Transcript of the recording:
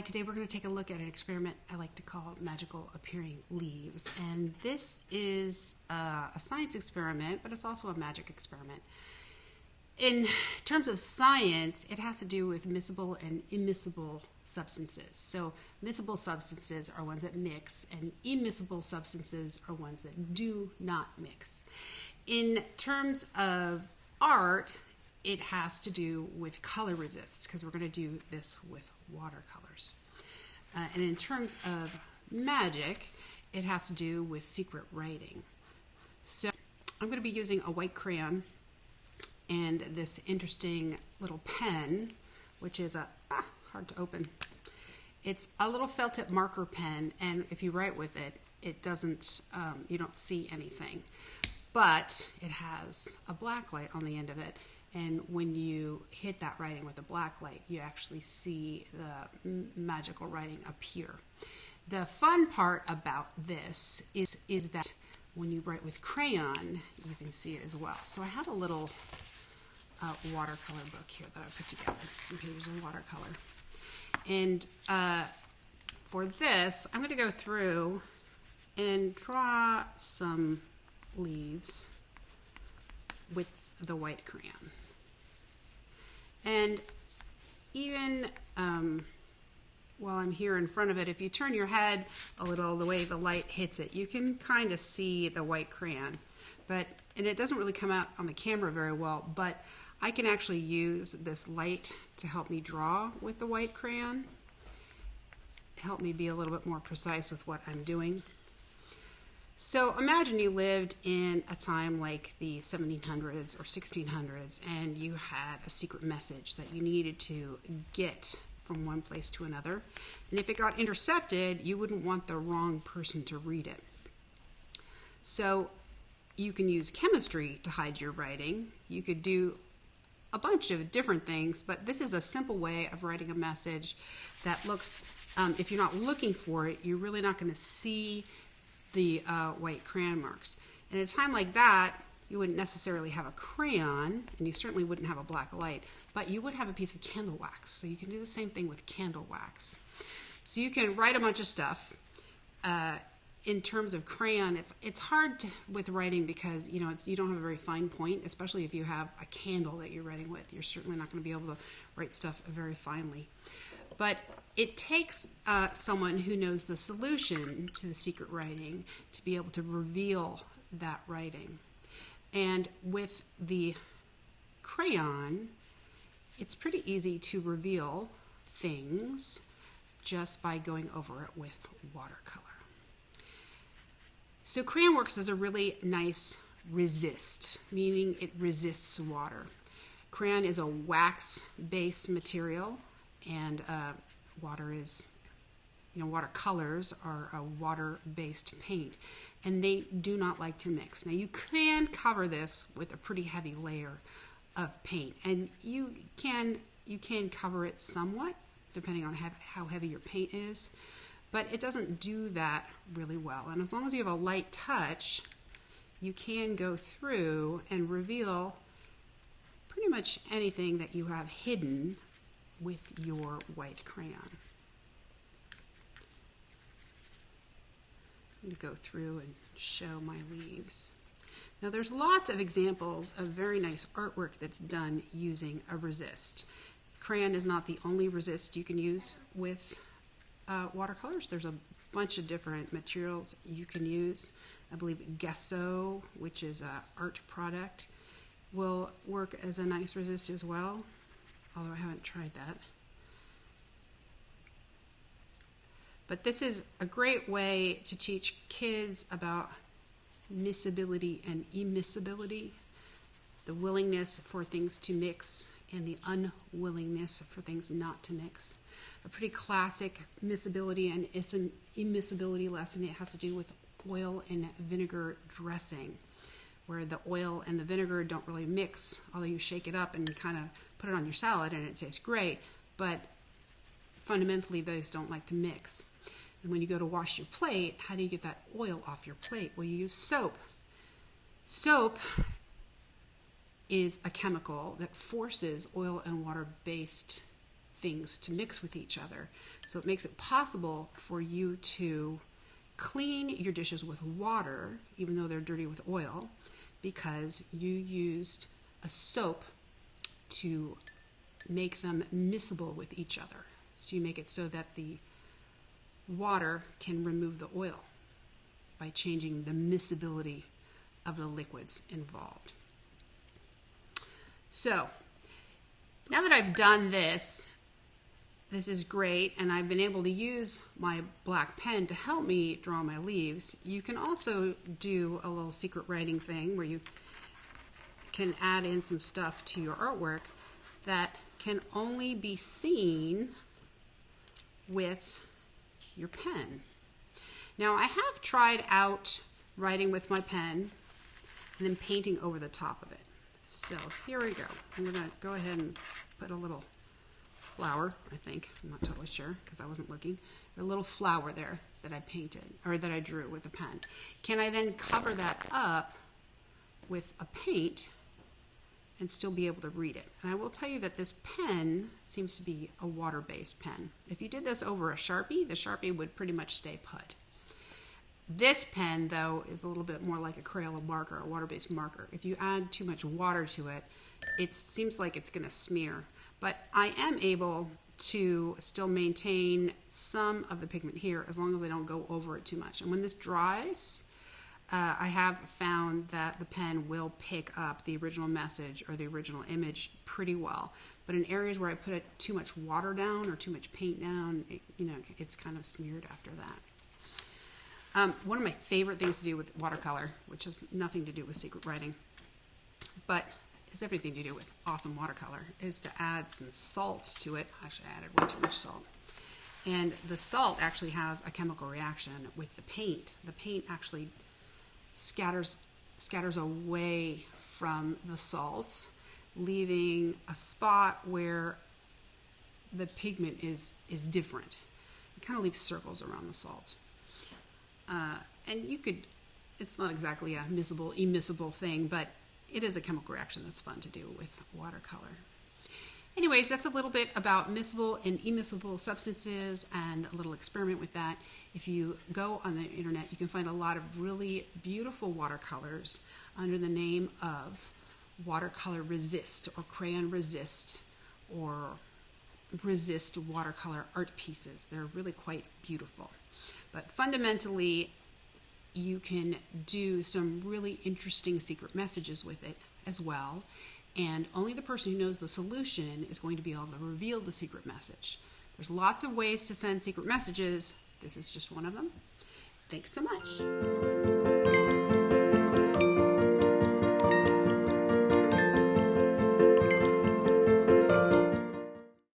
today we're going to take a look at an experiment I like to call magical appearing leaves. And this is a science experiment, but it's also a magic experiment. In terms of science, it has to do with miscible and immiscible substances. So miscible substances are ones that mix, and immiscible substances are ones that do not mix. In terms of art, it has to do with color resists, because we're going to do this with watercolors. And in terms of magic, it has to do with secret writing. So I'm going to be using a white crayon and this interesting little pen, which is hard to open. It's a little felt tip marker pen, and if you write with it, it doesn't, you don't see anything. But it has a black light on the end of it, and when you hit that writing with a black light, you actually see the magical writing appear. The fun part about this is that when you write with crayon, you can see it as well. So I have a little watercolor book here that I put together, some pages of watercolor. And for this, I'm going to go through and draw some leaves with the white crayon. And even while I'm here in front of it, if you turn your head a little the way the light hits it, you can kind of see the white crayon. And it doesn't really come out on the camera very well, but I can actually use this light to help me draw with the white crayon, help me be a little bit more precise with what I'm doing. So imagine you lived in a time like the 1700s or 1600s, and you had a secret message that you needed to get from one place to another. And if it got intercepted, you wouldn't want the wrong person to read it. So you can use chemistry to hide your writing. You could do a bunch of different things, but this is a simple way of writing a message that looks, if you're not looking for it, you're really not going to see the white crayon marks. And at a time like that, you wouldn't necessarily have a crayon, and you certainly wouldn't have a black light, but you would have a piece of candle wax. So you can do the same thing with candle wax. So you can write a bunch of stuff. In terms of crayon, it's hard with writing because you don't have a very fine point, especially if you have a candle that you're writing with. You're certainly not going to be able to write stuff very finely. But it takes someone who knows the solution to the secret writing to be able to reveal that writing. And with the crayon, it's pretty easy to reveal things just by going over it with watercolor. So crayon works as a really nice resist, meaning it resists water. Crayon is a wax-based material, and watercolors are a water-based paint, and they do not like to mix. Now you can cover this with a pretty heavy layer of paint, and you can cover it somewhat depending on how heavy your paint is, but it doesn't do that really well. And as long as you have a light touch, you can go through and reveal pretty much anything that you have hidden with your white crayon. I'm going to go through and show my leaves. Now there's lots of examples of very nice artwork that's done using a resist. Crayon is not the only resist you can use with watercolors. There's a bunch of different materials you can use. I believe gesso, which is an art product, will work as a nice resist as well, although I haven't tried that. But this is a great way to teach kids about miscibility and immiscibility, the willingness for things to mix and the unwillingness for things not to mix. A pretty classic miscibility and immiscibility lesson, it has to do with oil and vinegar dressing, where the oil and the vinegar don't really mix, although you shake it up and you kind of put it on your salad and it tastes great, but fundamentally those don't like to mix. And when you go to wash your plate, how do you get that oil off your plate? Well, you use soap. Soap is a chemical that forces oil and water-based things to mix with each other. So it makes it possible for you to clean your dishes with water, even though they're dirty with oil, because you used a soap to make them miscible with each other. So you make it so that the water can remove the oil by changing the miscibility of the liquids involved. So now that I've done this is great, and I've been able to use my black pen to help me draw my leaves. You can also do a little secret writing thing where you can add in some stuff to your artwork that can only be seen with your pen. Now, I have tried out writing with my pen and then painting over the top of it. So here we go. I'm going to go ahead and put a little flower, I think. I'm not totally sure because I wasn't looking. A little flower there that I painted, or that I drew with a pen. Can I then cover that up with a paint and still be able to read it? And I will tell you that this pen seems to be a water-based pen. If you did this over a Sharpie, the Sharpie would pretty much stay put. This pen, though, is a little bit more like a Crayola marker, a water-based marker. If you add too much water to it, it seems like it's going to smear. But I am able to still maintain some of the pigment here as long as I don't go over it too much. And when this dries, I have found that the pen will pick up the original message or the original image pretty well. But in areas where I put too much water down or too much paint down, it's kind of smeared after that. One of my favorite things to do with watercolor, which has nothing to do with secret writing, but has everything to do with awesome watercolor, is to add some salt to it. Actually, I added way too much salt. And the salt actually has a chemical reaction with the paint. The paint actually scatters away from the salt, leaving a spot where the pigment is different. It kind of leaves circles around the salt. And you could, it's not exactly a immiscible thing, but it is a chemical reaction that's fun to do with watercolor. Anyways, that's a little bit about miscible and immiscible substances and a little experiment with that. If you go on the internet, you can find a lot of really beautiful watercolors under the name of watercolor resist or crayon resist or resist watercolor art pieces. They're really quite beautiful. But fundamentally, you can do some really interesting secret messages with it as well. And only the person who knows the solution is going to be able to reveal the secret message. There's lots of ways to send secret messages. This is just one of them. Thanks so much.